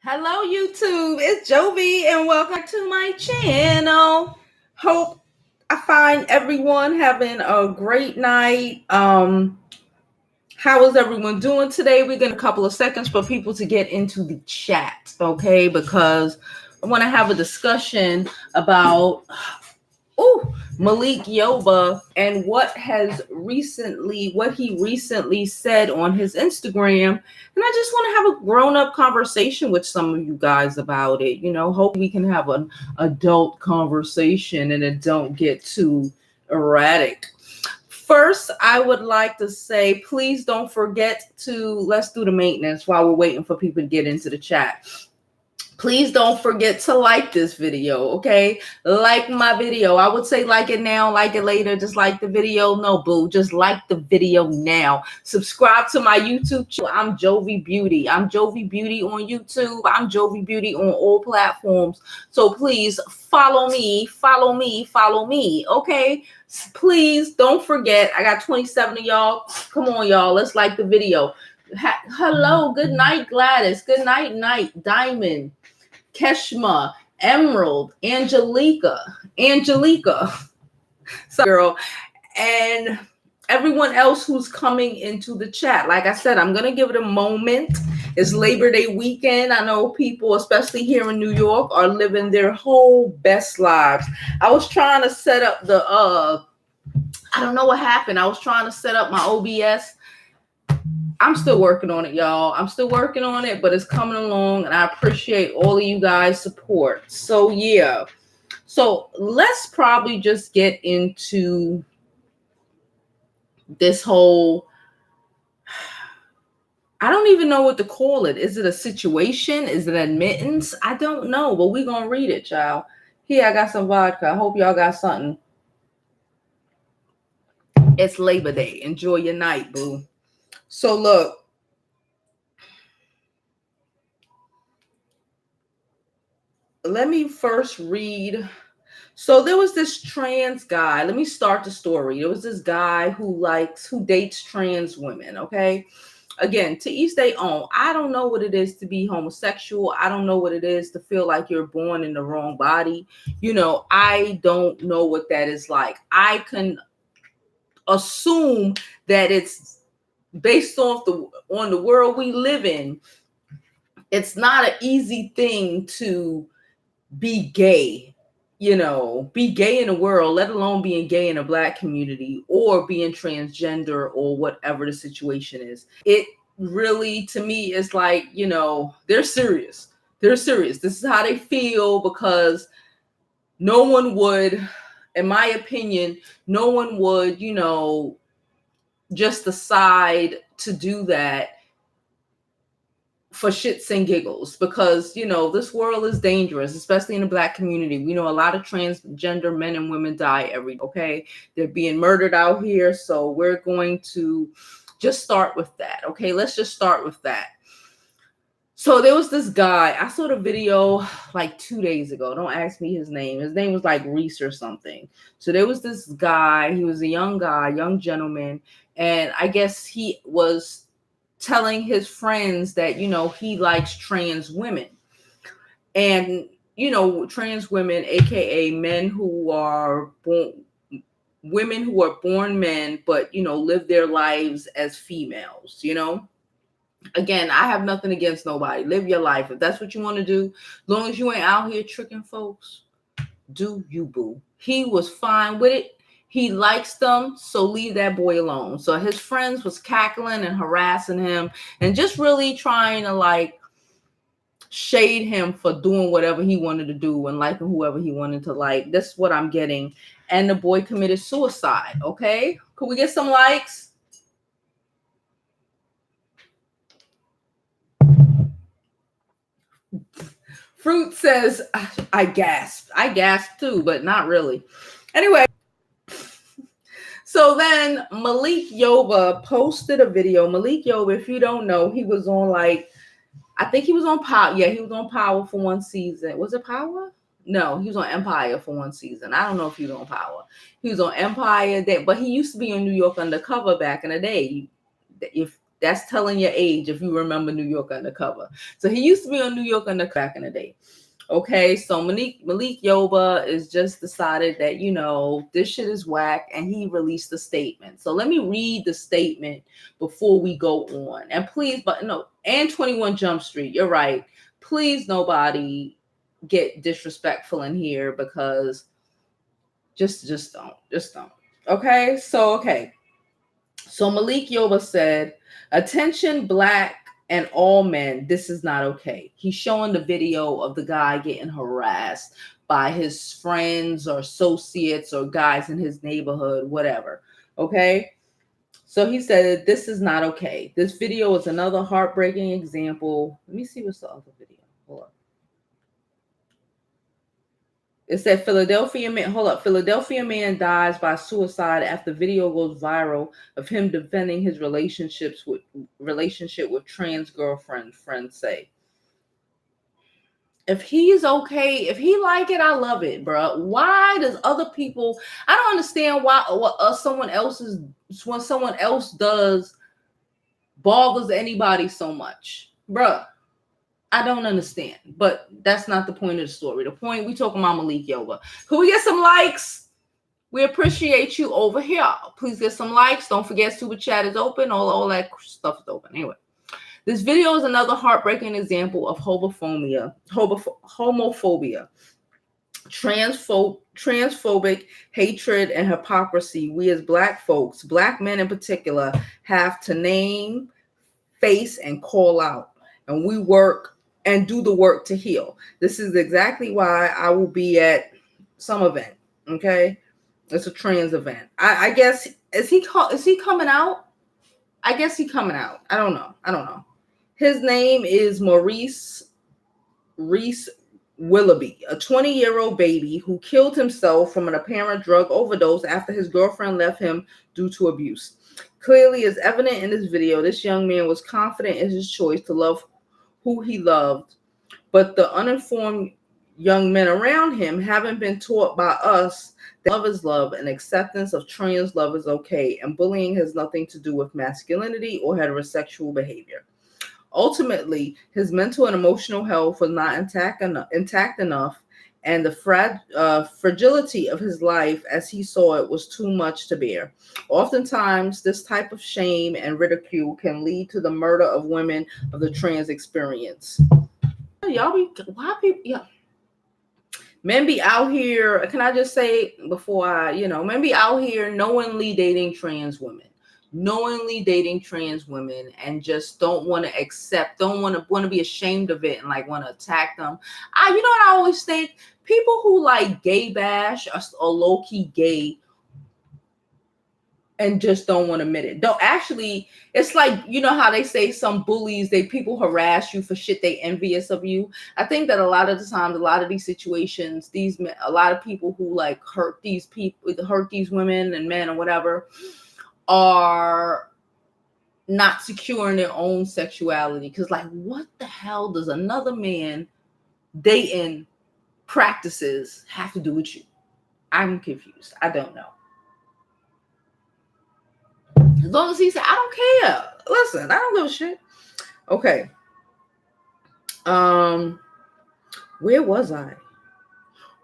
Hello, YouTube. It's Jovi, and welcome to my channel. Hope I find everyone having a great night. How is everyone doing today? We're going to a couple of seconds for people to get into the chat, okay? Because I want to have a discussion about Malik Yoba and what he recently said on his Instagram. And I just want to have a grown-up conversation with some of you guys about it. Hope we can have an adult conversation and it don't get too erratic. First, I would like to say, please don't forget let's do the maintenance while we're waiting for people to get into the chat. Please don't forget to like this video, okay? Like my video. I would say like it now, like it later, just like the video. No, boo, just like the video now. Subscribe to my YouTube channel. I'm JoviBeauty. I'm JoviBeauty on YouTube. I'm JoviBeauty on all platforms. So please follow me, okay? Please don't forget. I got 27 of y'all. Come on, y'all. Let's like the video. Hello, good night, Gladys. Good night, Diamond, Keshma, Emerald, Angelica, so girl, and everyone else who's coming into the chat. Like I said, I'm gonna give it a moment. It's Labor Day weekend. I know people, especially here in New York, are living their whole best lives. I was trying to set up the I don't know what happened. I was trying to set up my OBS. I'm still working on it, y'all. I'm still working on it, but it's coming along, and I appreciate all of you guys' support. So, yeah. So, let's probably just get into this whole, I don't even know what to call it. Is it a situation? Is it admittance? I don't know, but we're going to read it, child. Here, I got some vodka. I hope y'all got something. It's Labor Day. Enjoy your night, boo. So look, let me first read. So there was this trans guy. Let me start the story. There was this guy who dates trans women, okay? Again, to each their own. I don't know what it is to be homosexual. I don't know what it is to feel like you're born in the wrong body. I don't know what that is like. I can assume that it's based off on the world we live in. It's not an easy thing to be gay, be gay in the world, let alone being gay in a Black community or being transgender or whatever the situation is. It really, to me, is like, they're serious. This is how they feel, because no one would, in my opinion, just decide to do that for shits and giggles, because this world is dangerous, especially in the Black community. We know a lot of transgender men and women die every day. Okay, they're being murdered out here, so we're going to just start with that. Okay, let's just start with that. So there was this guy. I saw the video like 2 days ago. Don't ask me his name. His name was like Reese or something. So there was this guy. He was a young guy, young gentleman, and I guess he was telling his friends that, he likes trans women. And, trans women, aka men who are women who are born men, but, live their lives as females, Again, I have nothing against nobody. Live your life. If that's what you want to do, as long as you ain't out here tricking folks, do you, boo. He was fine with it. He likes them, so leave that boy alone. So his friends was cackling and harassing him and just really trying to shade him for doing whatever he wanted to do and liking whoever he wanted to like. That's what I'm getting. And the boy committed suicide. Okay, could we get some likes? Fruit says, I gasped. I gasped too, but not really. Anyway, so then Malik Yoba posted a video. Malik Yoba, if you don't know, he was on I think he was on Power. Yeah, he was on Power for one season. Was it Power? No, he was on Empire for one season. I don't know if he was on Power. He was on Empire, but he used to be on New York Undercover back in the day. If That's telling your age if you remember New York Undercover. So he used to be on New York Undercover back in the day. Okay, so Malik Yoba is just decided that, you know, this shit is whack, and he released a statement. So let me read the statement before we go on. And please, but no, and 21 Jump Street, you're right. Please, nobody get disrespectful in here, because just don't. Okay, so Malik Yoba said, "Attention, Black and all men, this is not okay." He's showing the video of the guy getting harassed by his friends or associates or guys in his neighborhood, whatever. Okay. So he said, "This is not okay. This video is another heartbreaking example." Let me see what's the other video. Hold up. It said Philadelphia man dies by suicide after video goes viral of him defending his relationship with trans girlfriend. Friends say, if he's okay, if he like it, I love it, bro. Why does other people? I don't understand why what someone else does bothers anybody so much, bro. I don't understand, but that's not the point of the story. The point, we talking about Malik Yoba. Could we get some likes? We appreciate you over here. Please get some likes. Don't forget, Super Chat is open. All that stuff is open. Anyway, this video is another heartbreaking example of homophobia, transphobic hatred, and hypocrisy. We as Black folks, Black men in particular, have to name, face, and call out. And we work and do the work to heal. This is exactly why I will be at some event. Okay, it's a trans event. I guess is he coming out? I guess he's coming out. I don't know. His name is Maurice Reese Willoughby, a 20-year-old baby who killed himself from an apparent drug overdose after his girlfriend left him due to abuse. Clearly, as evident in this video, this young man was confident in his choice to love who he loved, but the uninformed young men around him haven't been taught by us that love is love and acceptance of trans love is okay, and bullying has nothing to do with masculinity or heterosexual behavior. Ultimately, his mental and emotional health was not intact enough, and the fragility of his life as he saw it was too much to bear. Oftentimes, this type of shame and ridicule can lead to the murder of women of the trans experience. Men be out here, can I just say before men be out here knowingly dating trans women. And just don't want to accept, don't want to be ashamed of it and like want to attack them. You know what I always think? People who like gay bash or low-key gay and just don't want to admit it. Don't actually, it's like, you know how they say some bullies, people harass you for shit they envious of you. I think that a lot of the times, a lot of these situations, a lot of people who like hurt these women and men or whatever, are not secure in their own sexuality. Because like, what the hell does another man dating practices have to do with you? I'm confused. I don't know. As long as he said, I don't care. Listen, I don't give a shit. Okay. Where was I?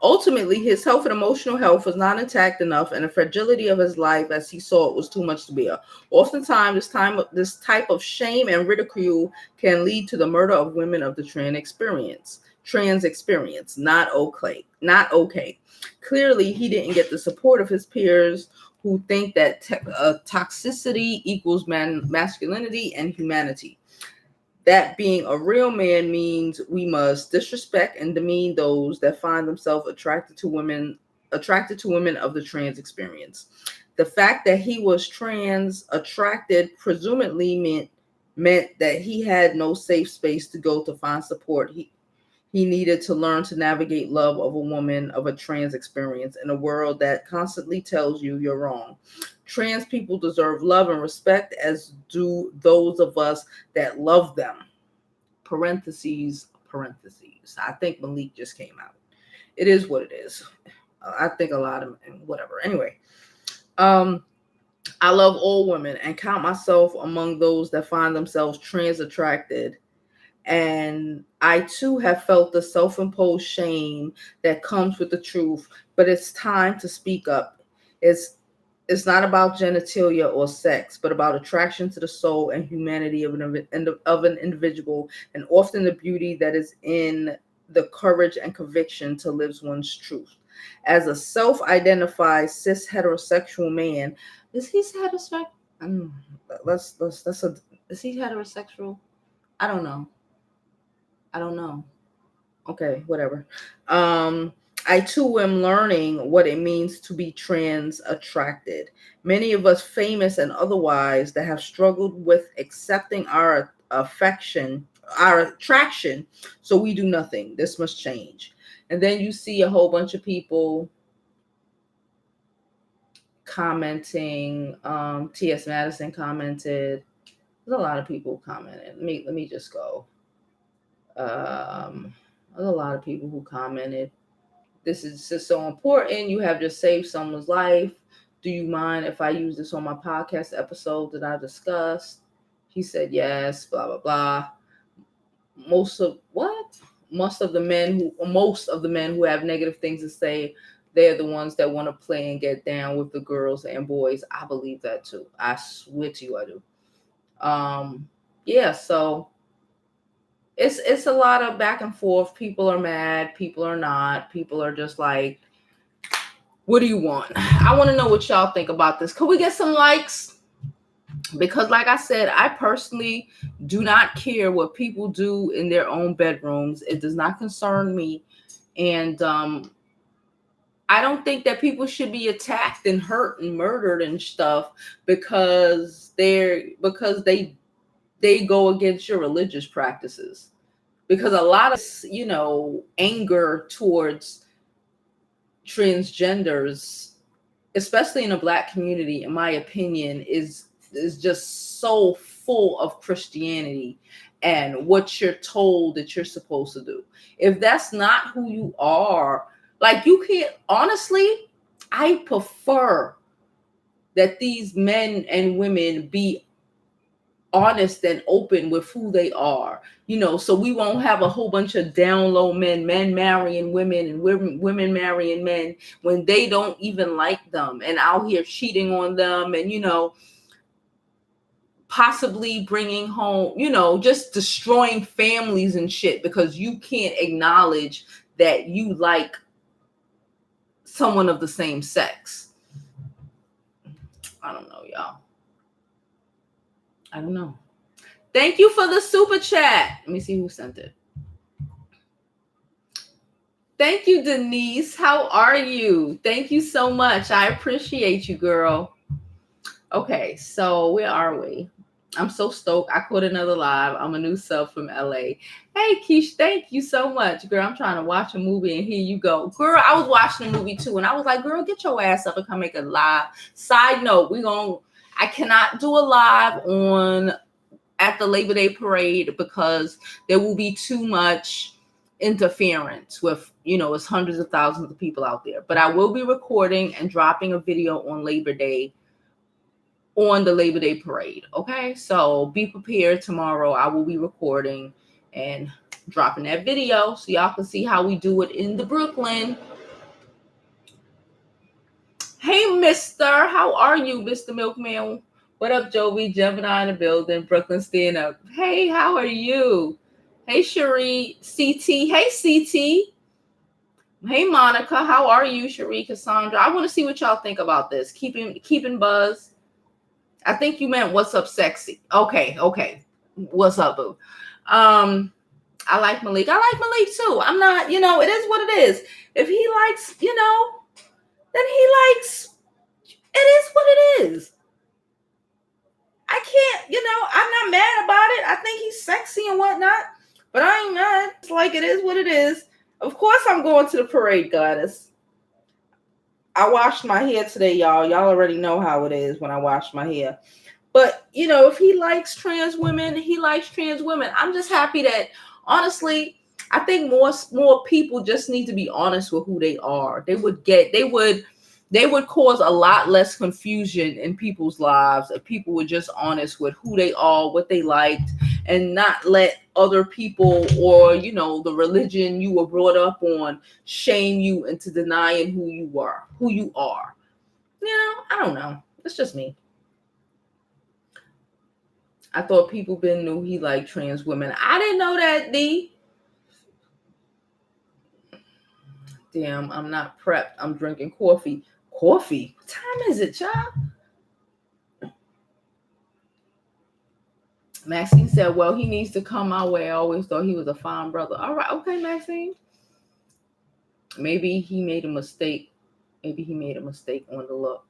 Ultimately, his health and emotional health was not intact enough, and the fragility of his life as he saw it was too much to bear. Oftentimes, this type of shame and ridicule can lead to the murder of women of the trans experience. Not okay. Clearly, he didn't get the support of his peers who think that toxicity equals masculinity and humanity. That being a real man means we must disrespect and demean those that find themselves attracted to women of the trans experience. The fact that he was trans attracted presumably meant that he had no safe space to go to find support. He needed to learn to navigate love of a woman of a trans experience in a world that constantly tells you you're wrong. Trans people deserve love and respect, as do those of us that love them. Parentheses. I think Malik just came out. It is what it is. I think a lot of whatever. Anyway, I love all women and count myself among those that find themselves trans attracted. And I too have felt the self-imposed shame that comes with the truth, but it's time to speak up. It's it's not about genitalia or sex, but about attraction to the soul and humanity of an individual, and often the beauty that is in the courage and conviction to live one's truth. As a self-identified cis heterosexual man, is he heterosexual? That's a is he heterosexual? I don't know. I don't know. Okay, whatever. Um, I too am learning what it means to be trans attracted. Many of us, famous and otherwise, that have struggled with accepting our affection, our attraction, so we do nothing. This must change. And then you see a whole bunch of people commenting. T.S. Madison commented. There's a lot of people commenting. Let me just go. There's a lot of people who commented. This is just so important. You have just saved someone's life. Do you mind if I use this on my podcast episode that I discussed? He said yes, blah, blah, blah. Most of the men who have negative things to say, they're the ones that want to play and get down with the girls and boys. I believe that too. I swear to you, I do. Yeah, so it's a lot of back and forth. People are mad, people are not. People are just like, what do you want? I want to know what y'all think about this. Could we get some likes? Because like I said, I personally do not care what people do in their own bedrooms. It does not concern me. And I don't think that people should be attacked and hurt and murdered and stuff because they go against your religious practices. Because a lot of, anger towards transgenders, especially in the Black community, in my opinion, is just so full of Christianity and what you're told that you're supposed to do. If that's not who you are, like, you can't, honestly, I prefer that these men and women be honest and open with who they are, so we won't have a whole bunch of down low men marrying women and women marrying men when they don't even like them and out here cheating on them and, possibly bringing home, just destroying families and shit because you can't acknowledge that you like someone of the same sex. I don't know, y'all. I don't know. Thank you for the super chat. Let me see who sent it. Thank you, Denise. How are you? Thank you so much. I appreciate you, girl. Okay, so where are we? I'm so stoked. I caught another live. I'm a new sub from LA. Hey, Keish, thank you so much, girl. I'm trying to watch a movie and here you go. Girl, I was watching a movie too, and I was like, girl, get your ass up and come make a live. Side note, I cannot do a live at the Labor Day parade because there will be too much interference with, it's hundreds of thousands of people out there. But I will be recording and dropping a video on Labor Day, on the Labor Day parade. Okay, so be prepared. Tomorrow I will be recording and dropping that video so y'all can see how we do it in the Brooklyn. Hey, mister, how are you, Mr. Milkman? What up, Jovi? Gemini in the building. Brooklyn, stand up. Hey, how are you? Hey, Cherie. CT. Hey, CT. Hey, Monica. How are you, Cherie? Cassandra. I want to see what y'all think about this. Keeping buzz. I think you meant what's up, sexy. Okay. What's up, boo? I like Malik. I like Malik too. I'm not, it is what it is. If he likes, then he likes. It is what it is. I can't, I'm not mad about it. I think he's sexy and whatnot, but I ain't mad. It's like it is what it is. Of course I'm going to the parade, goddess. I washed my hair today, y'all. Y'all already know how it is when I wash my hair. But, if he likes trans women, he likes trans women. I'm just happy that, honestly, I think more people just need to be honest with who they are. They would They would cause a lot less confusion in people's lives if people were just honest with who they are, what they liked, and not let other people or, you know, the religion you were brought up on shame you into denying who you are. You know, I don't know. It's just me. I thought people been knew he liked trans women. I didn't know that, D. Damn, I'm not prepped. I'm drinking coffee. Coffee? What time is it, child? Maxine said, well, he needs to come my way. I always thought he was a fine brother. All right. Okay, Maxine. Maybe he made a mistake. Maybe he made a mistake on the look.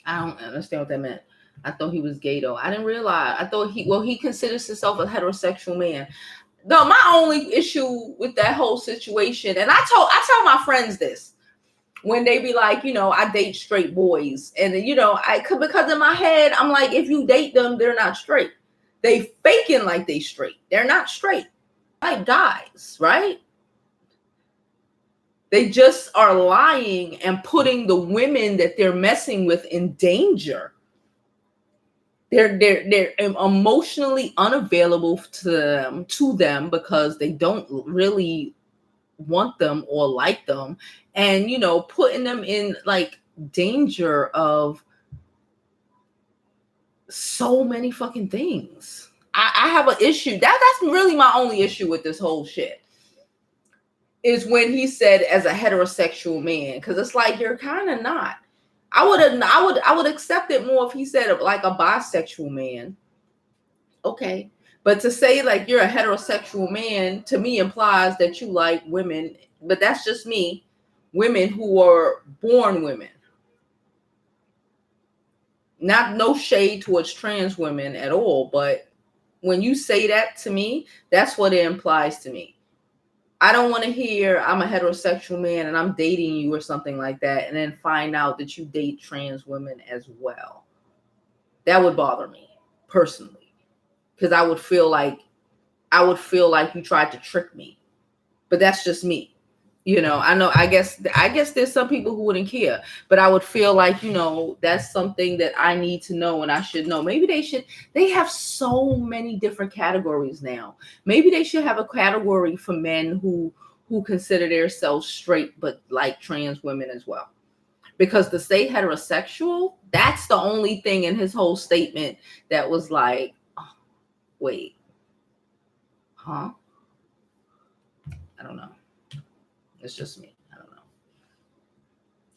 I don't understand what that meant. I thought he was gay, though. I didn't realize. I thought he considers himself a heterosexual man. No, my only issue with that whole situation, and I tell my friends this when they be like, you know, I date straight boys, and you know, because in my head I'm like, if you date them, they're not straight. They faking like they straight. They're not straight, like guys, right? They just are lying and putting the women that they're messing with in danger. They're emotionally unavailable to them because they don't really want them or like them, and you know, putting them in like danger of so many fucking things. I have an issue. That's really my only issue with this whole shit. Is when he said as a heterosexual man, because it's like you're kind of not. I would accept it more if he said like a bisexual man. Okay. But to say like you're a heterosexual man to me implies that you like women, but that's just me, women who are born women. Not no shade towards trans women at all, but when you say that to me, that's what it implies to me. I don't want to hear I'm a heterosexual man and I'm dating you or something like that, and then find out that you date trans women as well. That would bother me personally, because I would feel like you tried to trick me. But that's just me. You know, I guess there's some people who wouldn't care, but I would feel like, you know, that's something that I need to know and I should know. Maybe they have so many different categories now. Maybe they should have a category for men who consider themselves straight but like trans women as well. Because to say heterosexual, that's the only thing in his whole statement that was like, oh, wait, huh? I don't know. It's just me. I don't know.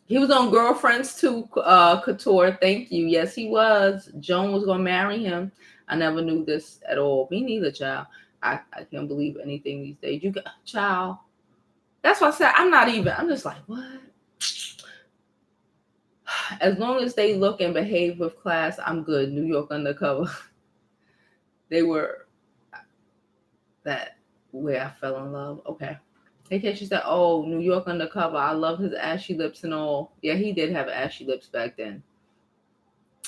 He was on Girlfriends too, Couture. Thank you. Yes, he was. Joan was going to marry him. I never knew this at all. Me neither, child. I can't believe anything these days. You got, child. That's why I said I'm just like, what? As long as they look and behave with class, I'm good. New York Undercover. They were that where I fell in love. Okay. Okay, she said, oh, New York Undercover. I love his ashy lips and all. Yeah, he did have ashy lips back then.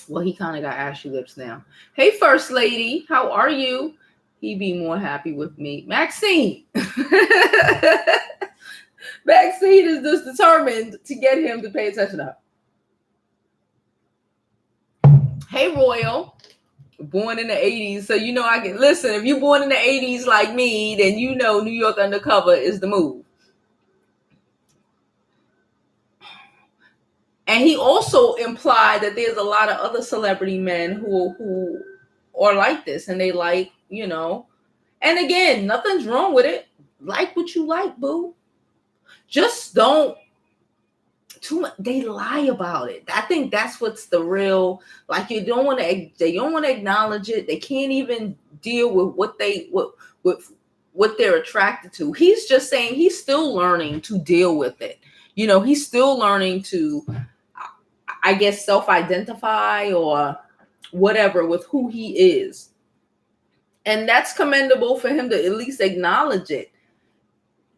Well, he kind of got ashy lips now. Hey, First Lady, how are you? He'd be more happy with me. Maxine. Maxine is just determined to get him to pay attention to her. Hey, Royal. Born in the 80s. So, you know, I can listen. If you're born in the 80s like me, then you know New York Undercover is the move. And he also implied that there's a lot of other celebrity men who are like this, and they like, you know, and again, nothing's wrong with it. Like what you like, boo. Just don't too much. They lie about it. I think that's what's the real, like, they don't want to acknowledge it. They can't even deal with what they're attracted to. He's just saying he's still learning to deal with it. You know, he's still learning to, I guess, self-identify or whatever with who he is. And that's commendable for him to at least acknowledge it.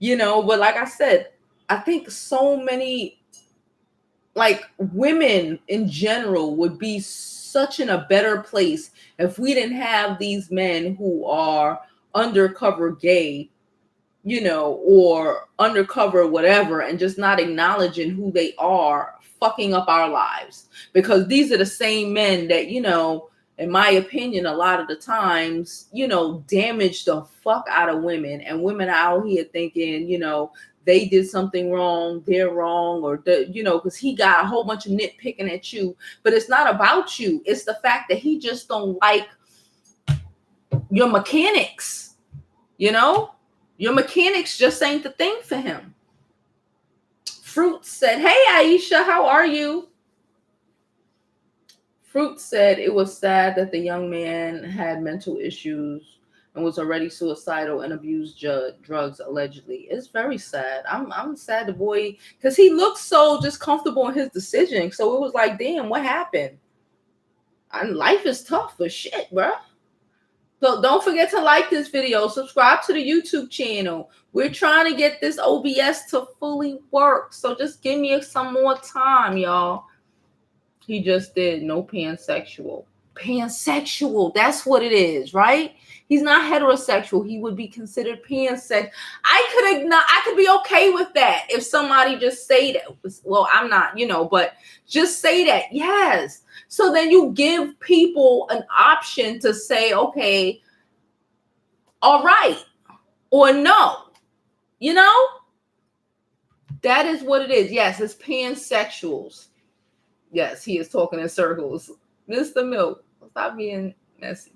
You know, but like I said, I think so many, like, women in general would be such in a better place if we didn't have these men who are undercover gay or undercover, whatever, and just not acknowledging who they are, fucking up our lives. Because these are the same men that, in my opinion, a lot of the times, damage the fuck out of women, and women are out here thinking, they did something wrong, they're wrong, or because he got a whole bunch of nitpicking at you. But it's not about you. It's the fact that he just don't like your mechanics, Your mechanics just ain't the thing for him. Fruit said, "Hey, Aisha, how are you?" Fruit said it was sad that the young man had mental issues and was already suicidal and abused drugs, allegedly. It's very sad. I'm sad the boy, because he looked so just comfortable in his decision. So it was like, damn, what happened? And life is tough for shit, bruh. So don't forget to like this video, subscribe to the YouTube channel. We're trying to get this OBS to fully work. So just give me some more time, y'all. He just did no pansexual. Pansexual, that's what it is, right? He's not heterosexual. He would be considered pansexual. I could be okay with that if somebody just say that. Well, I'm not, but just say that. Yes. So then you give people an option to say, okay, all right, or no. That is what it is. Yes, it's pansexuals. Yes, he is talking in circles. Mr. Milk, stop being messy.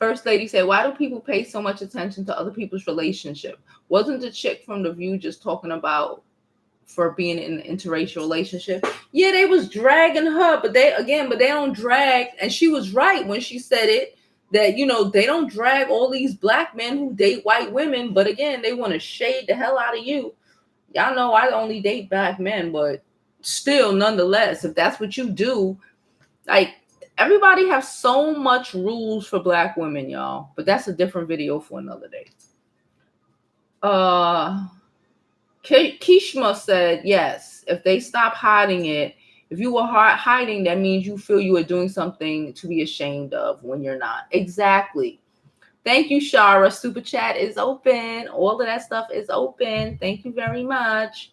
First lady said, why do people pay so much attention to other people's relationship? Wasn't the chick from The View just talking about for being in an interracial relationship? Yeah, they was dragging her, but they don't drag. And she was right when she said it, that, they don't drag all these black men who date white women. But again, they want to shade the hell out of you. Y'all know I only date black men, but still, nonetheless, if that's what you do, like, everybody has so much rules for black women, y'all. But that's a different video for another day. Kishma said, yes, if they stop hiding it, if you were hiding, that means you feel you are doing something to be ashamed of when you're not. Exactly. Thank you, Shara. Super chat is open. All of that stuff is open. Thank you very much.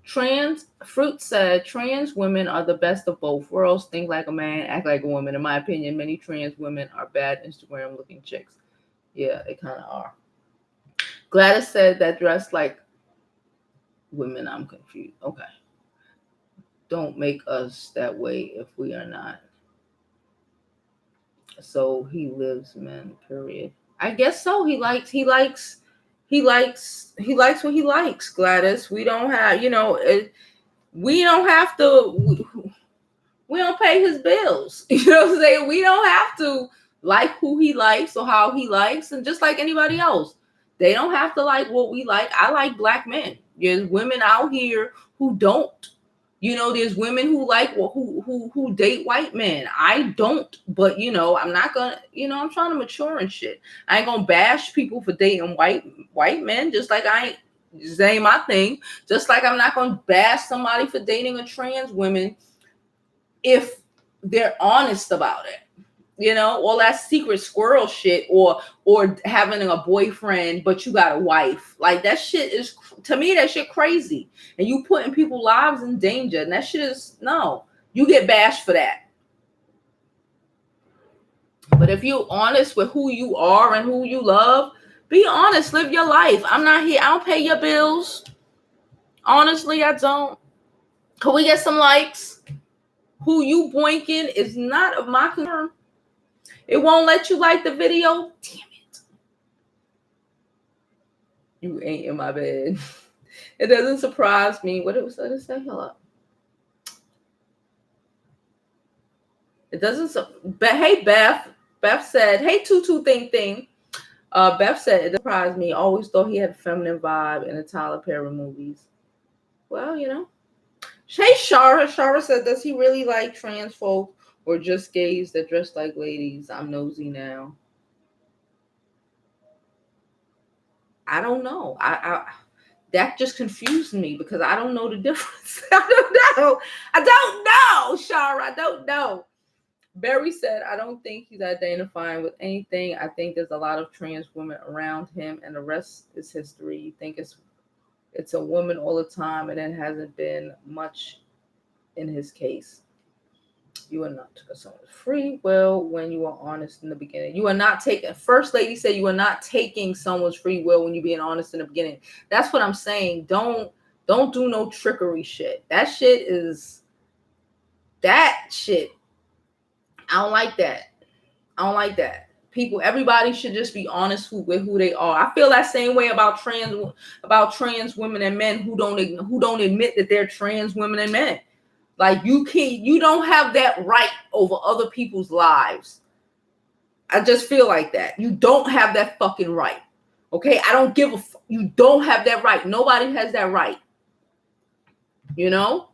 Fruit said, trans women are the best of both worlds. Think like a man, act like a woman. In my opinion, many trans women are bad Instagram looking chicks. Yeah, they kind of are. Gladys said that dress like women. I'm confused. Okay. Don't make us that way if we are not. So he lives men, period. I guess so. He likes what he likes, Gladys. We don't have, we don't have to, we don't pay his bills. You know what I'm saying? We don't have to like who he likes or how he likes. And just like anybody else, they don't have to like what we like. I like black men. There's women out here who don't. There's women who like who date white men. I don't, but I'm not gonna, I'm trying to mature and shit. I ain't gonna bash people for dating white men, just like I ain't saying my thing. Just like I'm not gonna bash somebody for dating a trans woman if they're honest about it. All that secret squirrel shit, or having a boyfriend but you got a wife. Like, that shit is, to me, that shit crazy. And you putting people's lives in danger. And that shit is, no. You get bashed for that. But if you're honest with who you are and who you love, be honest. Live your life. I'm not here. I don't pay your bills. Honestly, I don't. Can we get some likes? Who you boinking is not of my concern. It won't let you like the video. Damn it. You ain't in my bed. It doesn't surprise me. What it was to say? Hold up. It doesn't. But hey, Beth. Beth said, hey, tutu thing. Beth said, it surprised me. Always thought he had a feminine vibe in the Tyler Perry movies. Well, Hey, Shara. Shara said, does he really like trans folk or just gays that dress like ladies? I'm nosy now. I don't know. I that just confused me because I don't know the difference. I don't know, Shara. I don't know. Barry said, I don't think he's identifying with anything. I think there's a lot of trans women around him, and the rest is history. You think it's a woman all the time, and it hasn't been much in his case. You are not taking someone's free will when you are honest in the beginning. You are not taking, First Lady said, you are not taking someone's free will when you're being honest in the beginning. That's what I'm saying. Don't do no trickery shit. That shit. I don't like that. People, everybody should just be honest with who they are. I feel that same way about trans women and men who don't admit that they're trans women and men. Like, you don't have that right over other people's lives. I just feel like that. You don't have that fucking right. Okay? I don't give a fuck. You don't have that right. Nobody has that right. You know?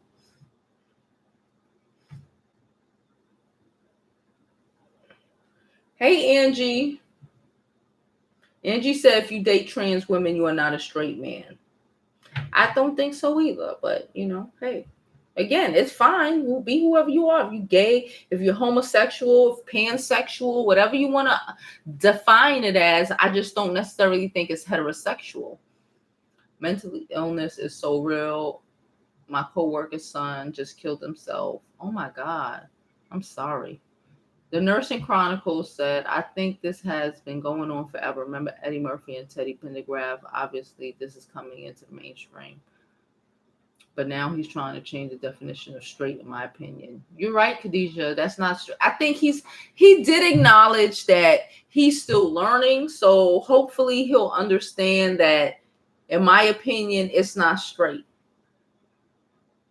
Hey, Angie. Angie said, if you date trans women, you are not a straight man. I don't think so either. But, hey. Again, it's fine. We'll be whoever you are. If you're gay, if you're homosexual, if pansexual, whatever you want to define it as, I just don't necessarily think it's heterosexual. Mental illness is so real. My coworker's son just killed himself. Oh my God. I'm sorry. The Nursing Chronicles said, I think this has been going on forever. Remember Eddie Murphy and Teddy Pendergrass? Obviously, this is coming into the mainstream. But now he's trying to change the definition of straight, in my opinion. You're right, Khadijah. That's not straight. I think he did acknowledge that he's still learning. So hopefully he'll understand that, in my opinion, it's not straight.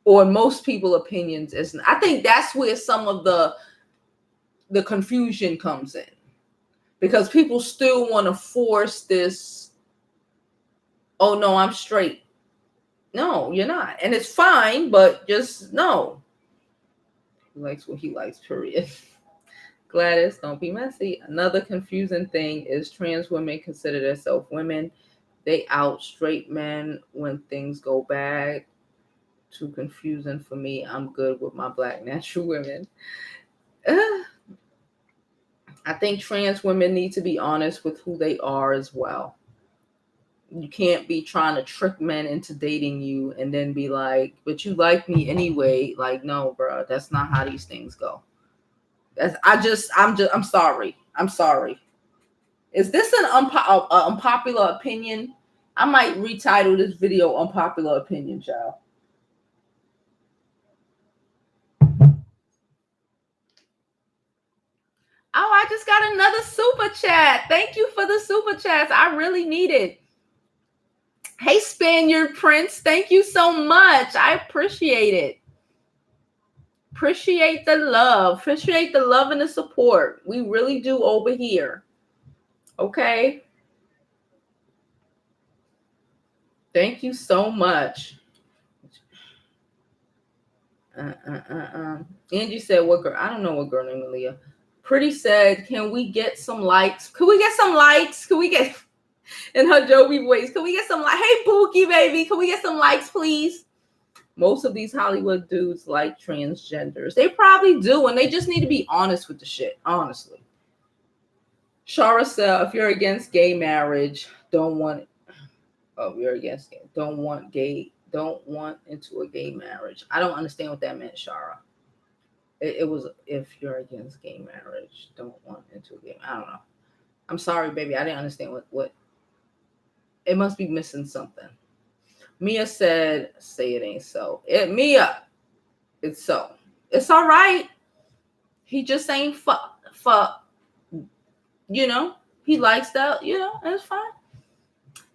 Or in most people's opinions, it's not. I think that's where some of the confusion comes in. Because people still want to force this, oh no, I'm straight. No, you're not. And it's fine, but just no. He likes what he likes, period. Gladys, don't be messy. Another confusing thing is trans women consider themselves women. They out straight men when things go bad. Too confusing for me. I'm good with my black natural women. I think trans women need to be honest with who they are as well. You can't be trying to trick men into dating you and then be like, but you like me anyway. Like, no, bro, that's not how these things go. I'm sorry. I'm sorry. Is this an unpopular opinion? I might retitle this video Unpopular Opinion, child. Oh, I just got another super chat. Thank you for the super chats. I really need it. Hey, Spaniard Prince, thank you so much. I appreciate it. Appreciate the love. Appreciate the love and the support. We really do over here. Okay. Thank you so much. Angie said, what girl? I don't know what girl named Aaliyah. Pretty said, can we get some likes? Could we get some likes? Could we get... In her Jovi voice, can we get some like, hey Pookie baby, can we get some likes, please? Most of these Hollywood dudes like transgenders. They probably do, and they just need to be honest with the shit, honestly. Shara said, if you're against gay marriage, don't want into a gay marriage. I don't understand what that meant, Shara. It was, if you're against gay marriage, don't want into a gay, I don't know. I'm sorry, baby, I didn't understand what it must be missing something. Mia said, say it ain't so. Mia, it's so. It's all right. He just ain't fuck. He likes that, it's fine.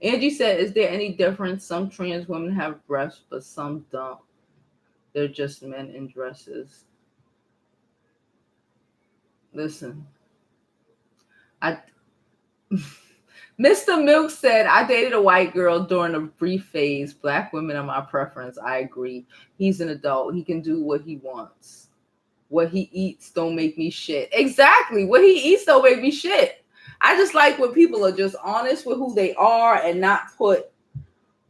Angie said, is there any difference? Some trans women have breasts, but some don't. They're just men in dresses. Listen, Mr. Milk said, I dated a white girl during a brief phase. Black women are my preference. I agree. He's an adult. He can do what he wants. What he eats don't make me shit. Exactly. What he eats don't make me shit. I just like when people are just honest with who they are and not put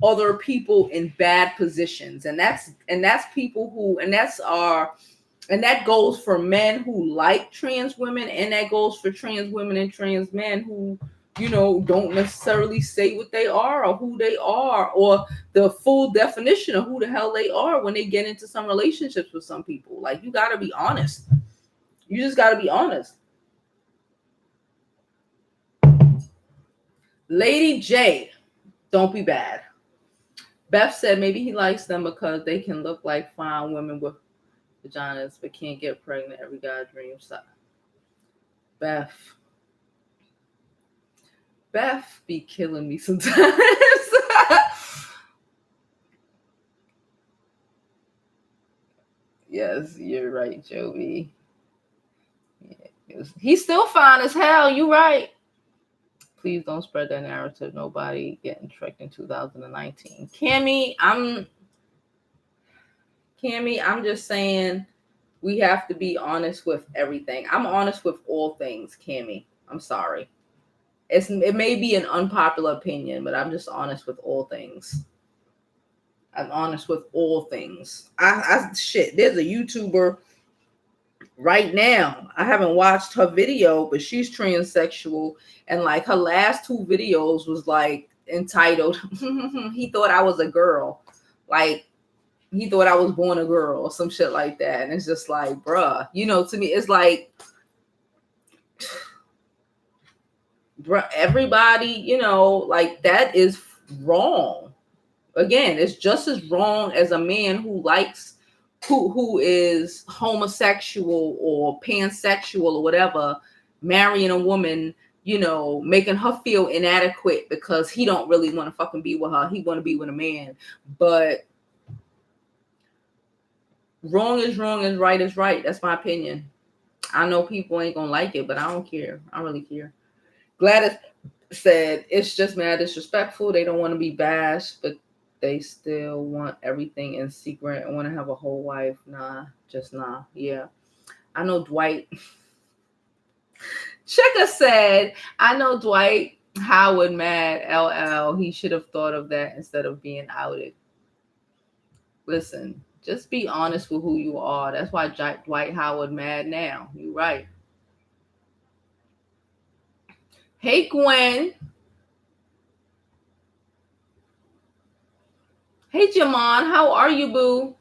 other people in bad positions. And that's people who, and that's our And that goes for men who like trans women, and that goes for trans women and trans men who, don't necessarily say what they are or who they are or the full definition of who the hell they are when they get into some relationships with some people. Like, you got to be honest. You just got to be honest. Lady J, don't be bad. Beth said maybe he likes them because they can look like fine women with vaginas but can't get pregnant. Every guy dreams. Beth be killing me sometimes. Yes, you're right, Jovi. Yeah, he's still fine as hell. You right. Please don't spread that narrative. Nobody getting tricked in 2019. Cammy, I'm just saying we have to be honest with everything. I'm honest with all things, Cammy. I'm sorry. It may be an unpopular opinion, but I'm just honest with all things. I'm honest with all things. There's a YouTuber right now. I haven't watched her video, but she's transsexual, and like her last two videos was like entitled he thought I was a girl. Like, he thought I was born a girl or some shit like that. And it's just like, bruh, to me, it's like, bruh, everybody, like, that is wrong. Again, it's just as wrong as a man who is homosexual or pansexual or whatever, marrying a woman, making her feel inadequate because he don't really want to fucking be with her. He want to be with a man. But wrong is wrong and right is right. That's my opinion. I know people ain't gonna like it, but I don't care. I don't really care. Gladys said it's just mad disrespectful. They don't want to be bashed, but they still want everything in secret and want to have a whole wife. Nah, just nah. Yeah. I know Dwight. Chicka said, I know Dwight Howard mad. LL. He should have thought of that instead of being outed. Listen, just be honest with who you are. That's why Dwight Howard mad now. You right. Hey, Gwen. Hey, Jamon. How are you, boo?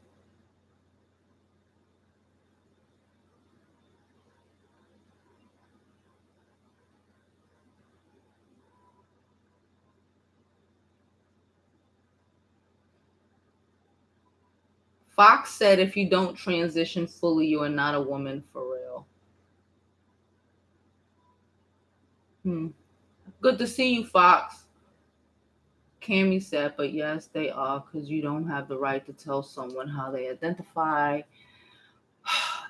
Fox said if you don't transition fully, you are not a woman for real. Good to see you, Fox. Cammy said, but yes, they are, because you don't have the right to tell someone how they identify.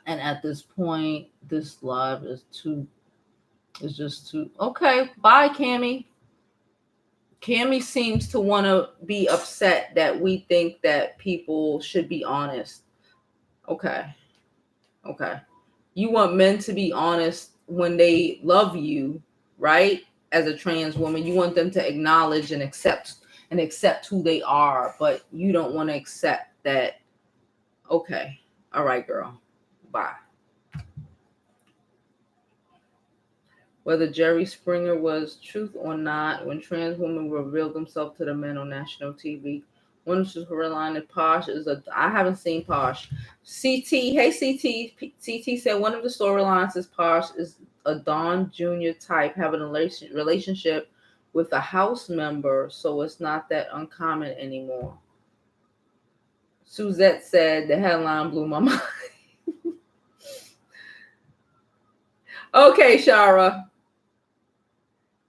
And at this point, this live is just too. Okay, bye, Cammy. Cammy seems to want to be upset that we think that people should be honest. Okay. You want men to be honest when they love you, right? As a trans woman, you want them to acknowledge and accept who they are, but you don't want to accept that. Okay. All right, girl. Bye. Whether Jerry Springer was truth or not, when trans women revealed themselves to the men on national TV. One of the storyline that Posh is I haven't seen Posh. CT, hey CT. CT said one of the storylines is Posh is a Don Jr. type having a relationship with a house member, so it's not that uncommon anymore. Suzette said the headline blew my mind. Okay, Shara.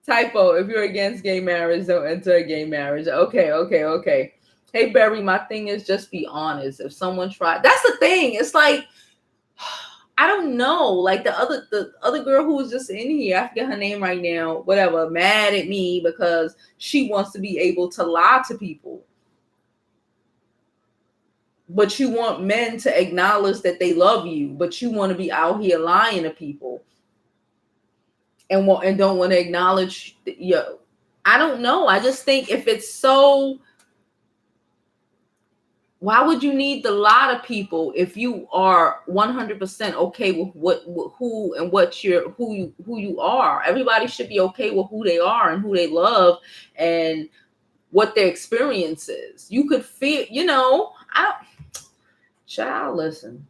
Typo, if you're against gay marriage, don't enter a gay marriage. Okay. Hey, Barry, my thing is just be honest. If someone tried, that's the thing. It's like, I don't know. Like the other girl who was just in here, I forget her name right now, whatever, mad at me because she wants to be able to lie to people. But you want men to acknowledge that they love you, but you want to be out here lying to people. And don't want to acknowledge, I don't know. I just think if it's so, Why would you need a lot of people if you are 100% okay with who you are? Everybody should be okay with who they are and who they love and what their experience is. You could feel, child, listen.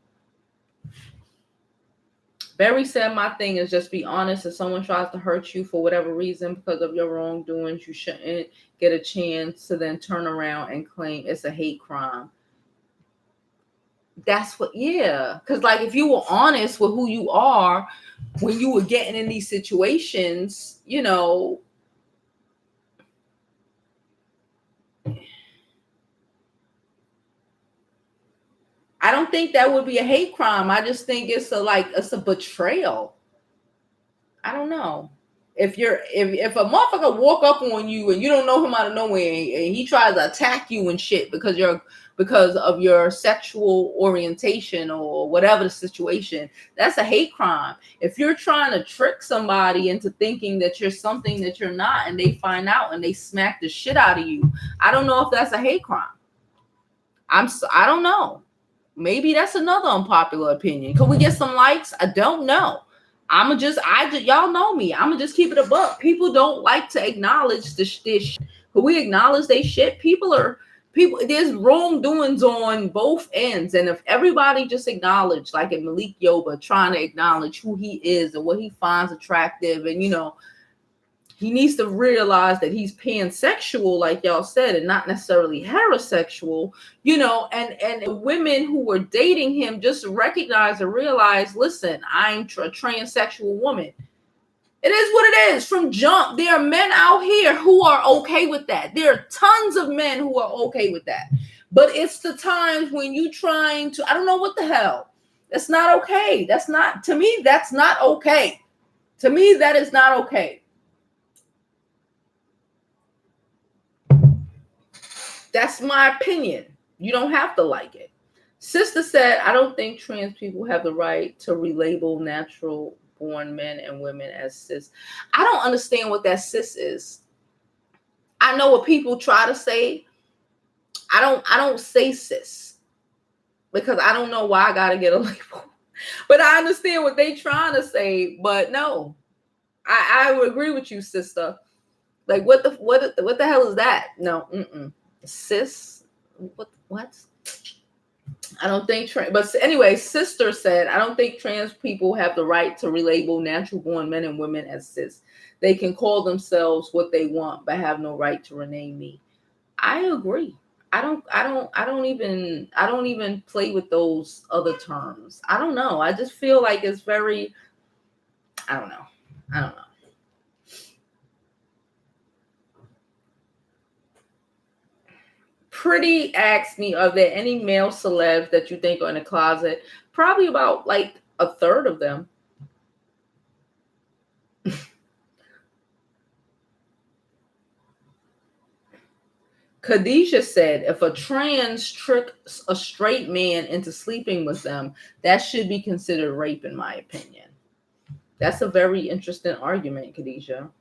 Barry said, my thing is just be honest. If someone tries to hurt you for whatever reason because of your wrongdoings, you shouldn't get a chance to then turn around and claim it's a hate crime. That's what, yeah. Because like if you were honest with who you are when you were getting in these situations, I don't think that would be a hate crime. I just think it's a betrayal. I don't know. If a motherfucker walk up on you and you don't know him out of nowhere and he tries to attack you and shit because of your sexual orientation or whatever the situation, that's a hate crime. If you're trying to trick somebody into thinking that you're something that you're not and they find out and they smack the shit out of you, I don't know if that's a hate crime. I don't know. Maybe that's another unpopular opinion. Could we get some likes? I don't know. Y'all know me. I'ma just keep it a buck. People don't like to acknowledge this shit. Could we acknowledge they shit? There's wrongdoings on both ends. And if everybody just acknowledge, like in Malik Yoba, trying to acknowledge who he is and what he finds attractive, and he needs to realize that he's pansexual, like y'all said, and not necessarily heterosexual, and women who were dating him just recognize and realize, listen, I'm a transsexual woman. It is what it is from jump. There are men out here who are okay with that. There are tons of men who are okay with that. But it's the times when you trying to, I don't know what the hell. That's not okay. To me, that's not okay. To me, that is not okay. That's my opinion. You don't have to like it. Sister said, I don't think trans people have the right to relabel natural born men and women as cis. I don't understand what that cis is. I know what people try to say. I don't say cis because I don't know why I gotta get a label. But I understand what they trying to say. But no, I would agree with you, sister. Like what the hell is that? No, cis. What? I don't think but anyway, sister said, I don't think trans people have the right to relabel natural born men and women as cis. They can call themselves what they want, but have no right to rename me. I agree. I don't even play with those other terms. I don't know. I just feel like it's very, I don't know. Pretty asked me, are there any male celebs that you think are in the closet? Probably about like a third of them. Khadijah said, if a trans tricks a straight man into sleeping with them, that should be considered rape, in my opinion. That's a very interesting argument, Khadijah.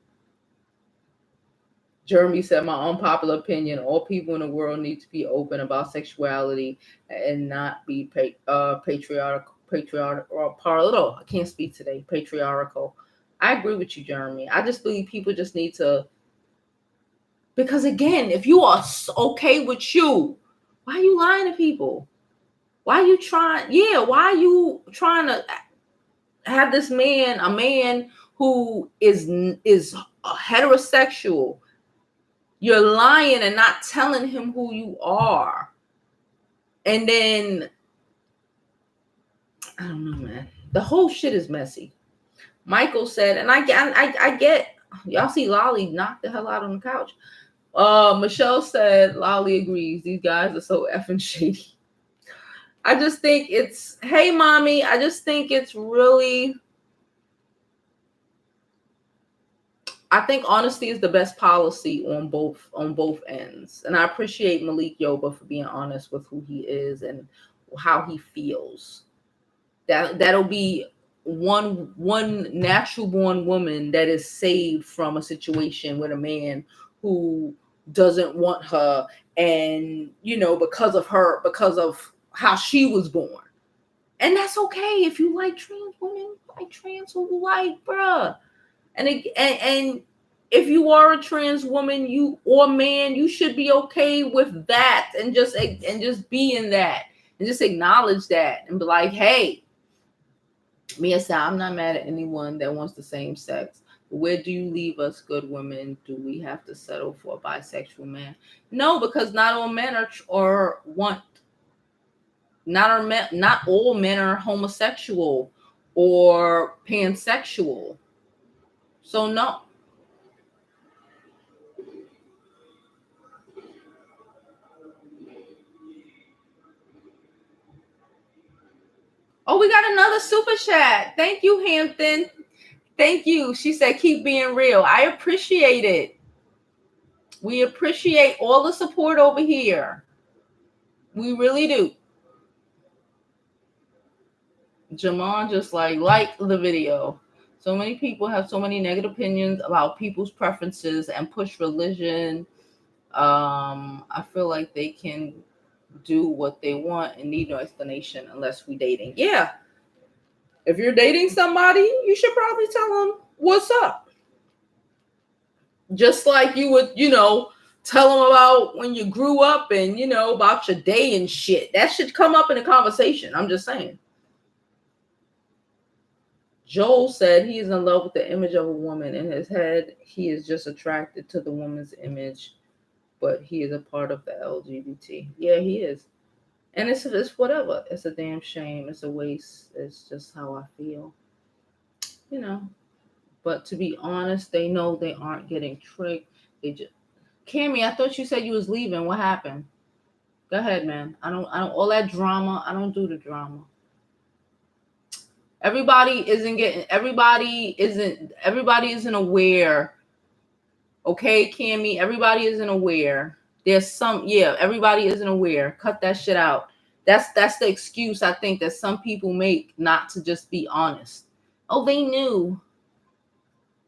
Jeremy said, my unpopular opinion, all people in the world need to be open about sexuality and not be patriarchal. I can't speak today. Patriarchal. I agree with you, Jeremy. I just believe people just need to, because again, if you are okay with you, why are you lying to people? Why are you trying to have this man, a man who is heterosexual? You're lying and not telling him who you are. And then, I don't know, man. The whole shit is messy. Michael said, and I get, y'all see Lolly knock the hell out on the couch. Michelle said, Lolly agrees. These guys are so effing shady. I just think it's, hey, mommy, I just think it's really, I think honesty is the best policy on both ends. And I appreciate Malik Yoba for being honest with who he is and how he feels. That'll be one natural born woman that is saved from a situation with a man who doesn't want her and because of how she was born. And that's okay if you like trans women, like trans who you like, bruh. And if you are a trans woman, you or man, you should be okay with that, and just be in that, and just acknowledge that, and be like, hey, Mia said, I'm not mad at anyone that wants the same sex. Where do you leave us, good women? Do we have to settle for a bisexual man? No, because not all men are want. Not all men are homosexual or pansexual. So no. Oh, we got another super chat. Thank you, Hampton. Thank you. She said, keep being real. I appreciate it. We appreciate all the support over here. We really do. Jamon just like the video. So many people have so many negative opinions about people's preferences and push religion. I feel like they can do what they want and need no explanation unless we dating. Yeah. If you're dating somebody, you should probably tell them what's up. Just like you would, tell them about when you grew up and, about your day and shit. That should come up in a conversation. I'm just saying. Joel said he is in love with the image of a woman in his head. He is just attracted to the woman's image, but he is a part of the LGBT. Yeah, he is. And it's whatever. It's a damn shame. It's a waste. It's just how I feel. But to be honest, they know they aren't getting tricked. They just Cammy, I thought you said you was leaving. What happened? Go ahead, man. I don't all that drama. I don't do the drama. Everybody isn't aware. Okay, Cammy, everybody isn't aware. Everybody isn't aware. Cut that shit out. That's the excuse I think that some people make not to just be honest. Oh, they knew.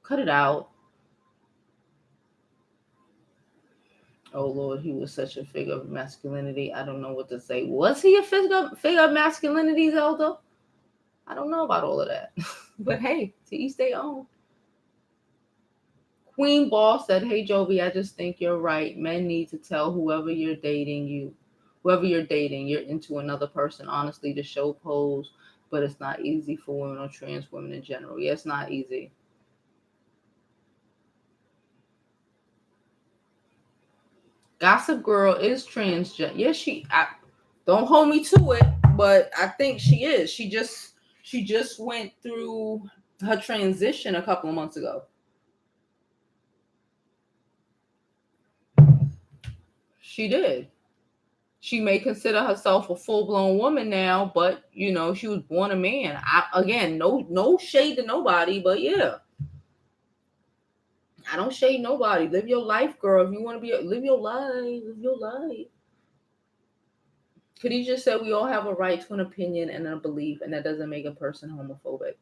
Cut it out. Oh Lord, he was such a figure of masculinity. I don't know what to say. Was he a figure of masculinity, Zelda? I don't know about all of that. But hey, to each their own. Queen Ball said, hey Jovi, I just think you're right. Men need to tell whoever you're dating, you're into another person, honestly, to show pose. But it's not easy for women or trans women in general. Yeah, it's not easy. Gossip Girl is transgender. Yeah, don't hold me to it, but I think she is. She just went through her transition a couple of months ago. She did. She may consider herself a full-blown woman now, but she was born a man. No shade to nobody, but yeah. I don't shade nobody. Live your life, girl. If you want to live your life. Khadijah said we all have a right to an opinion and a belief, and that doesn't make a person homophobic.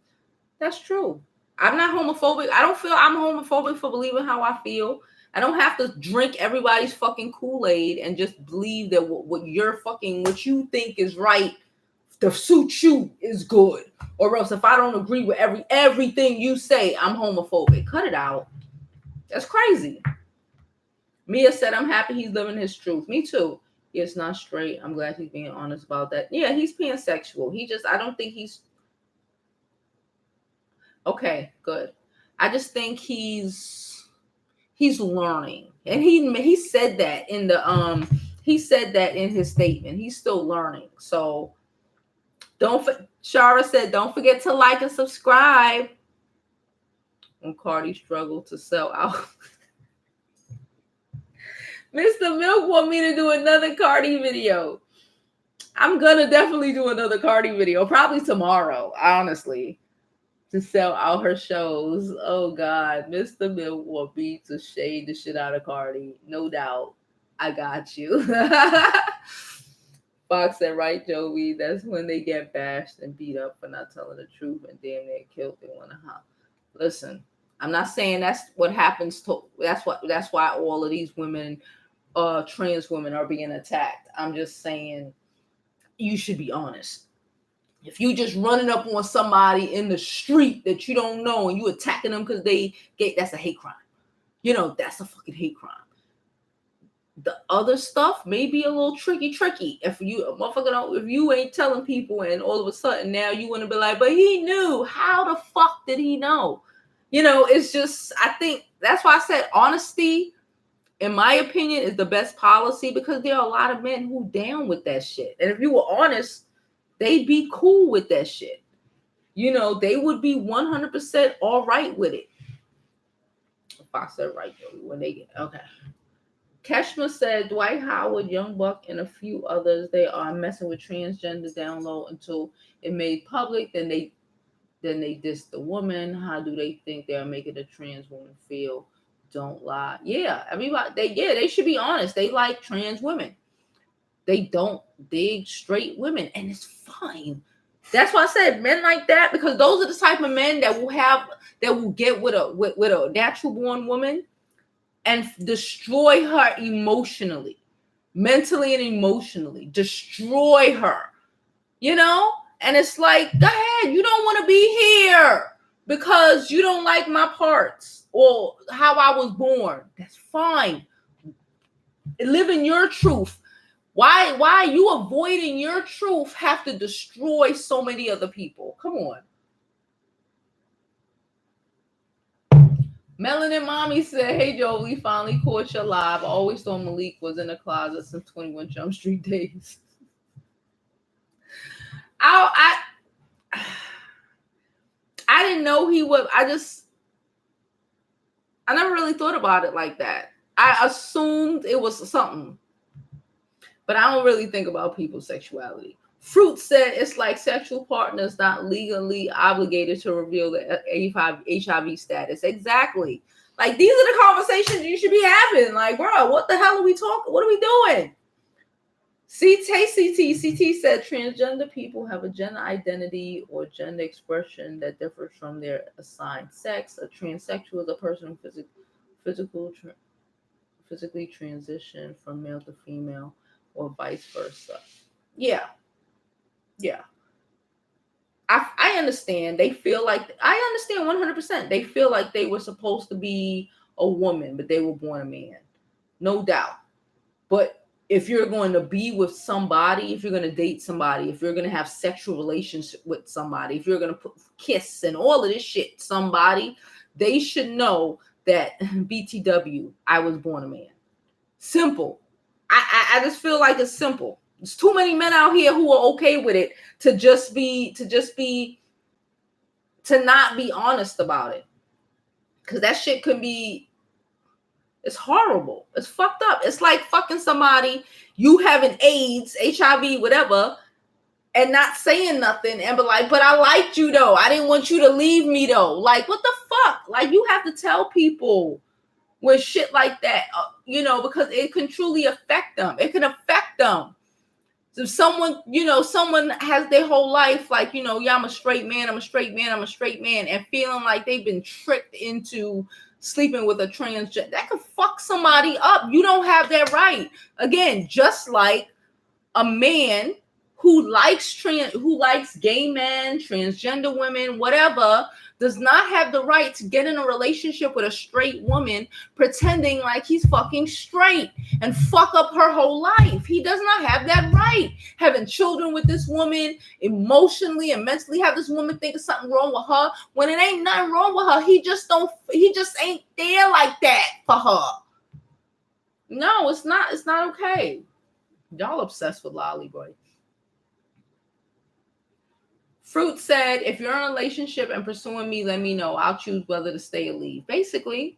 That's true. I'm not homophobic. I don't feel I'm homophobic for believing how I feel. I don't have to drink everybody's fucking Kool-Aid and just believe that what you think is right to suit you is good. Or else if I don't agree with everything you say, I'm homophobic. Cut it out. That's crazy. Mia said, I'm happy he's living his truth. Me too. It's not straight. I'm glad he's being honest about that. Yeah, he's pansexual. I don't think he's okay, good. I just think he's learning. And he said that in his statement. He's still learning. So Shara said, don't forget to like and subscribe. When Cardi struggled to sell out. Mr. Milk want me to do another Cardi video. I'm gonna definitely do another Cardi video, probably tomorrow, honestly, to sell out her shows. Oh God, Mr. Milk want me to shade the shit out of Cardi. No doubt. I got you. Fox said, right, Jovi, that's when they get bashed and beat up for not telling the truth and damn near killed. They want to listen. I'm not saying that's what happens to. That's why all of these women trans women are being attacked. I'm just saying you should be honest. If you just running up on somebody in the street that you don't know and you attacking them because they gay, that's a hate crime. You know, that's a fucking hate crime. The other stuff may be a little tricky. If you motherfucker if you ain't telling people and all of a sudden now you want to be like, but he knew. How the fuck did he know? You know, it's just, I think that's why I said honesty, in my opinion, is the best policy, because there are a lot of men who down with that shit. And if you were honest, they'd be cool with that shit. You know, they would be 100% all right with it. If I said right, Jovi, when they get, okay. Keshma said Dwight Howard, Young Buck, and a few others, they are messing with transgender down low until it made public. Then they diss the woman. How do they think they're making a trans woman feel? Don't lie. Yeah, everybody, they should be honest. They like trans women. They don't dig straight women, and it's fine. That's why I said men like that, because those are the type of men that will get with a natural born woman and destroy her emotionally, mentally and emotionally, destroy her, you know? And it's like, go ahead, you don't want to be here because you don't like my parts or how I was born. That's fine. Live in your truth. Why you avoiding your truth have to destroy so many other people? Come on. Melanin Mommy said, hey, Jovi, finally caught you live. I always thought Malik was in the closet since 21 Jump Street days. I didn't know he was. I never really thought about it like that. I assumed it was something. But I don't really think about people's sexuality. Fruit said it's like sexual partners not legally obligated to reveal the HIV status. Exactly. Like, these are the conversations you should be having. Like, bro, what the hell are we talking? What are we doing? CT said transgender people have a gender identity or gender expression that differs from their assigned sex. A transsexual is a person who physically transition from male to female, or vice versa. Yeah. I understand. They feel like, I understand 100%. They feel like they were supposed to be a woman, but they were born a man. No doubt. But if you're going to be with somebody, if you're going to date somebody, if you're going to have sexual relations with somebody, if you're going to kiss and all of this shit, somebody, they should know that BTW, I was born a man. Simple. I just feel like it's simple. There's too many men out here who are okay with it to not be honest about it. Because that shit can be, it's horrible. It's fucked up. It's like fucking somebody, you having AIDS, HIV, whatever, and not saying nothing and be like, but I liked you though. I didn't want you to leave me though. Like, what the fuck? Like, you have to tell people with shit like that, because it can truly affect them. It can affect them. So someone has their whole life like, yeah, I'm a straight man, and feeling like they've been tricked into sleeping with a transgender. That could fuck somebody up. You don't have that right. Again, just like a man who likes gay men, transgender women, whatever, does not have the right to get in a relationship with a straight woman pretending like he's fucking straight and fuck up her whole life. He does not have that right. Having children with this woman, emotionally and mentally have this woman think there's something wrong with her when it ain't nothing wrong with her. He just ain't there like that for her. No, it's not okay. Y'all obsessed with Lolly Boy. Fruit said, if you're in a relationship and pursuing me, let me know. I'll choose whether to stay or leave. Basically.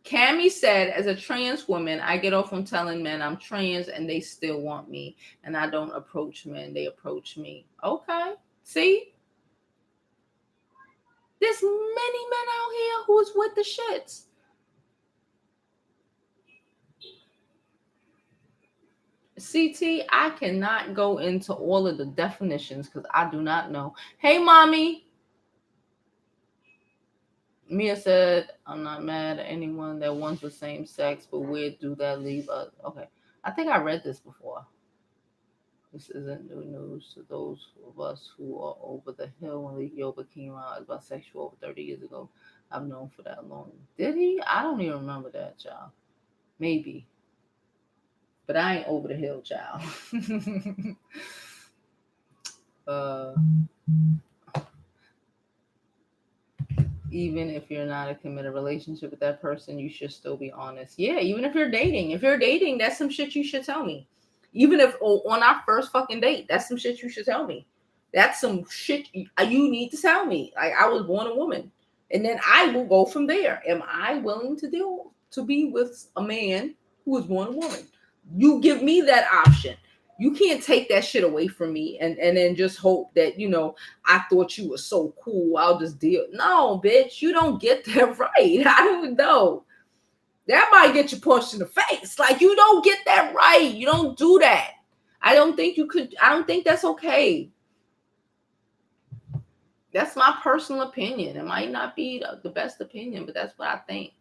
Cammie said, as a trans woman, I get off on telling men I'm trans and they still want me. And I don't approach men. They approach me. Okay. See? There's many men out here who's with the shits. CT, I cannot go into all of the definitions because I do not know. Hey, mommy. Mia said, I'm not mad at anyone that wants the same sex, but where do that leave us? Okay. I think I read this before. This isn't new news to those of us who are over the hill when Malik Yoba came out as bisexual over 30 years ago. I've known for that long. Did he? I don't even remember that, child. Maybe. But I ain't over the hill, child. uh, even if you're not a committed relationship with that person, you should still be honest. Yeah, even if you're dating. If you're dating, that's some shit you should tell me. Even if on our first fucking date, that's some shit you should tell me. That's some shit you need to tell me. Like, I was born a woman. And then I will go from there. Am I willing to be with a man who was born a woman? You give me that option. You can't take that shit away from me and then just hope that, I thought you were so cool. I'll just deal. No, bitch, you don't get that right. I don't know. That might get you punched in the face. Like, you don't get that right. You don't do that. I don't think you could. I don't think that's okay. That's my personal opinion. It might not be the best opinion, but that's what I think.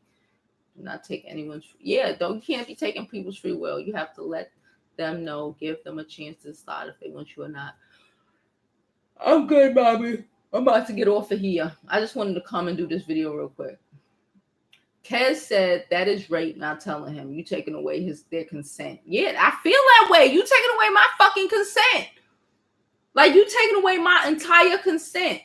Do not take anyone's. Yeah, you can't be taking people's free will. You have to let them know, give them a chance to decide if they want you or not. I'm good, Bobby. I'm about to get off of here. I just wanted to come and do this video real quick. Kez said that is rape, not telling him. You taking away their consent. Yeah, I feel that way. You taking away my fucking consent. Like, you taking away my entire consent.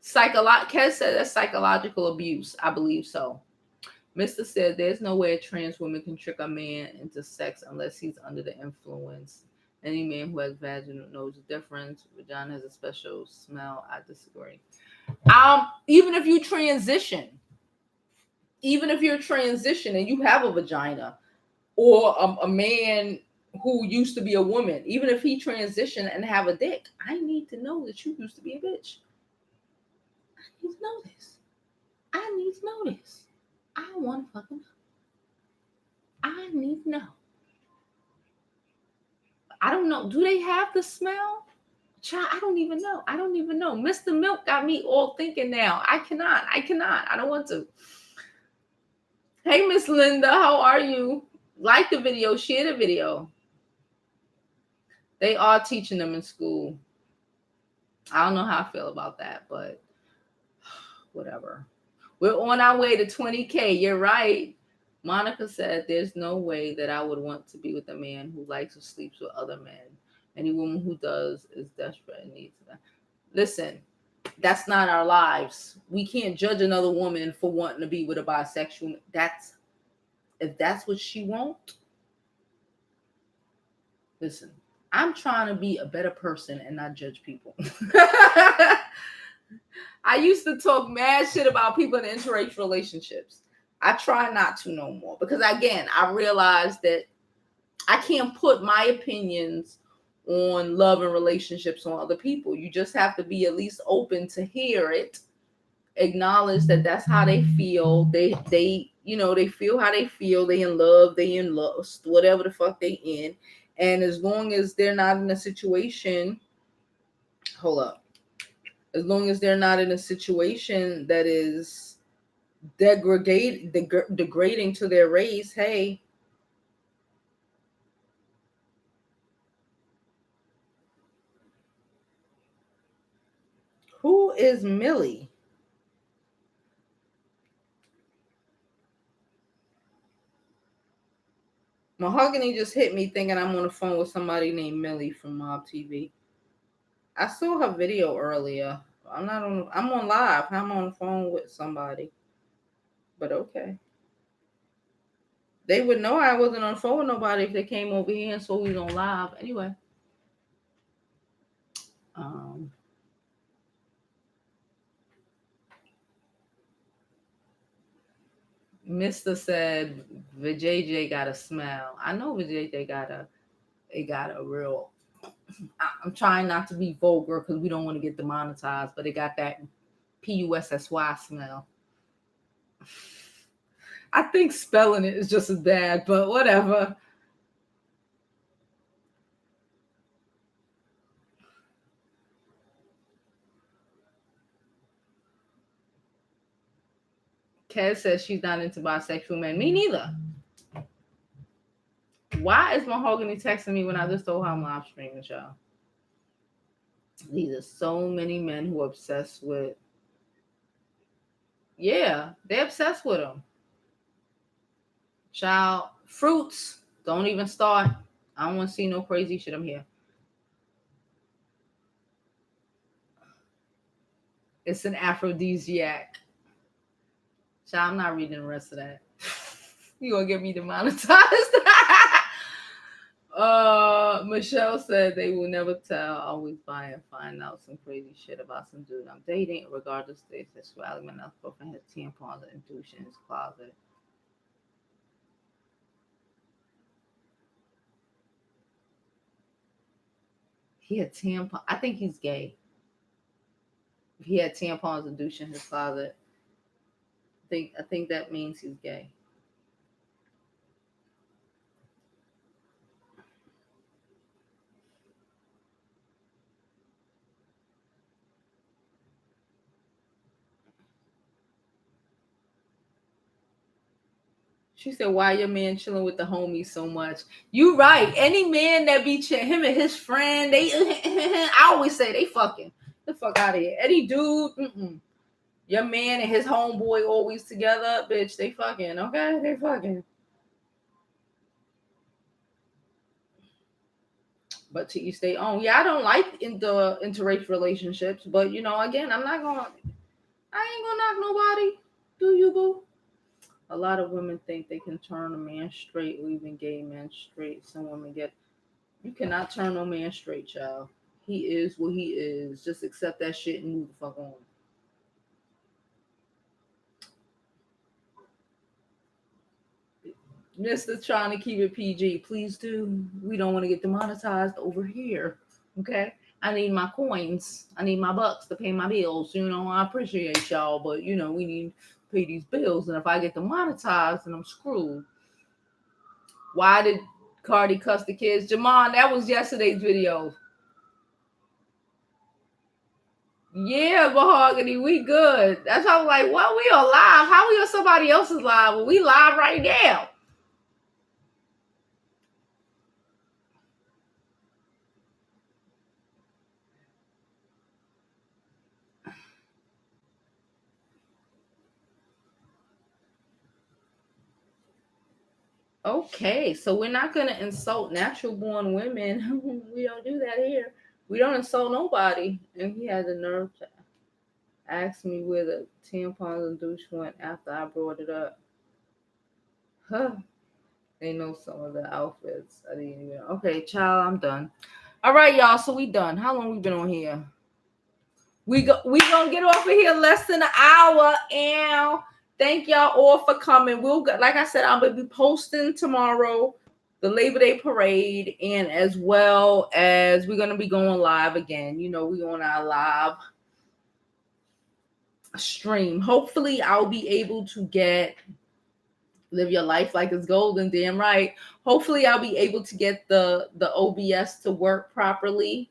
Kez said that's psychological abuse. I believe so. Mr. said there's no way a trans woman can trick a man into sex unless he's under the influence. Any man who has vagina knows the difference. Vagina has a special smell. I disagree. Even if you transition, even if you're transition and you have a vagina, or a man who used to be a woman, even if he transitioned and have a dick, I need to know that you used to be a bitch. I need to know this. I need to know this. I want to fucking know. I need to know. I don't know. Do they have the smell? Child, I don't even know. I don't even know. Mr. Milk got me all thinking now. I cannot. I don't want to. Hey, Miss Linda, how are you? Like the video, share the video. They are teaching them in school. I don't know how I feel about that, but whatever. We're on our way to 20K. You're right. Monica said, there's no way that I would want to be with a man who likes or sleeps with other men. Any woman who does is desperate and needs that. Listen, that's not our lives. We can't judge another woman for wanting to be with a bisexual. If that's what she wants. Listen, I'm trying to be a better person and not judge people. I used to talk mad shit about people in interracial relationships. I try not to no more because, again, I realized that I can't put my opinions on love and relationships on other people. You just have to be at least open to hear it, acknowledge that that's how they feel. They feel how they feel. They in love, they in lust, whatever the fuck they in. And as long as they're not in a situation, as long as they're not in a situation that is degrading to their race, hey. Who is Millie? Mahogany just hit me thinking I'm on the phone with somebody named Millie from Mob TV. I saw her video earlier. I'm on live. I'm on the phone with somebody. But okay. They would know I wasn't on the phone with nobody if they came over here and saw we was on live. Anyway. Mr. said Vijay got a smell. I know Vijay got a real. I'm trying not to be vulgar because we don't want to get demonetized, but it got that PUSSY smell. I think spelling it is just as bad, but whatever. Kaz says she's not into bisexual men. Me neither. Why is Mahogany texting me when I just told her I'm live streaming, y'all? These are so many men who are obsessed with. Yeah, they're obsessed with them. Child, fruits, don't even start. I don't want to see no crazy shit. I'm here. It's an aphrodisiac. Child, I'm not reading the rest of that. You gonna get me demonetized? Michelle said they will never tell. Always buy and find out some crazy shit about some dude I'm dating, regardless of their sexuality. My now boyfriend has tampons and douche in his closet. He had tampons. I think he's gay. He had tampons and douche in his closet. I think that means he's gay. She said, "Why your man chilling with the homies so much?" You right. Any man that be him and his friend, they I always say they fucking. The fuck out of here. Any dude, your man and his homeboy always together, bitch. They fucking. Okay, they fucking. But to each their own. Yeah, I don't like interracial relationships, but again, I ain't gonna knock nobody. Do you, boo? A lot of women think they can turn a man straight or even gay men straight. Some women you cannot turn no man straight, child. He is what he is. Just accept that shit and move the fuck on. Mr. Trying to keep it PG, please do. We don't want to get demonetized over here. Okay? I need my coins. I need my bucks to pay my bills. I appreciate y'all, but we need to pay these bills. And if I get demonetized, then I'm screwed. Why did Cardi cuss the kids? Jamon, that was yesterday's video. Yeah, Mahogany, we good. That's why I'm like, well, we are live. How we on somebody else's live? Well, we live right now. Okay, so we're not going to insult natural born women. We don't do that here. We don't insult nobody. And he had the nerve to ask me where the tampons and douche went after I brought it up. Huh. They know some of the outfits. I didn't even. Okay, child, I'm done. All right, y'all. So we done. How long we been on here? We gonna get off of here less than an hour. And thank y'all all for coming. Like I said, I'm gonna be posting tomorrow the Labor Day parade, and as well as we're gonna be going live again. We on our live stream. Hopefully, I'll be able to live your life like it's golden. Damn right. Hopefully, I'll be able to get the OBS to work properly.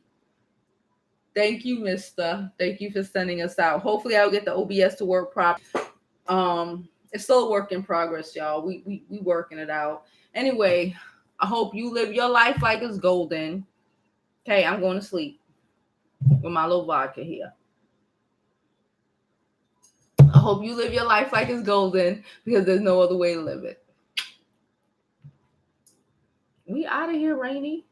Thank you, Mister. Thank you for sending us out. Hopefully, I'll get the OBS to work properly. It's still a work in progress, y'all. We working it out. Anyway, I hope you live your life like it's golden. Okay, I'm going to sleep with my little vodka here. I hope you live your life like it's golden because there's no other way to live it. We out of here, Rainy.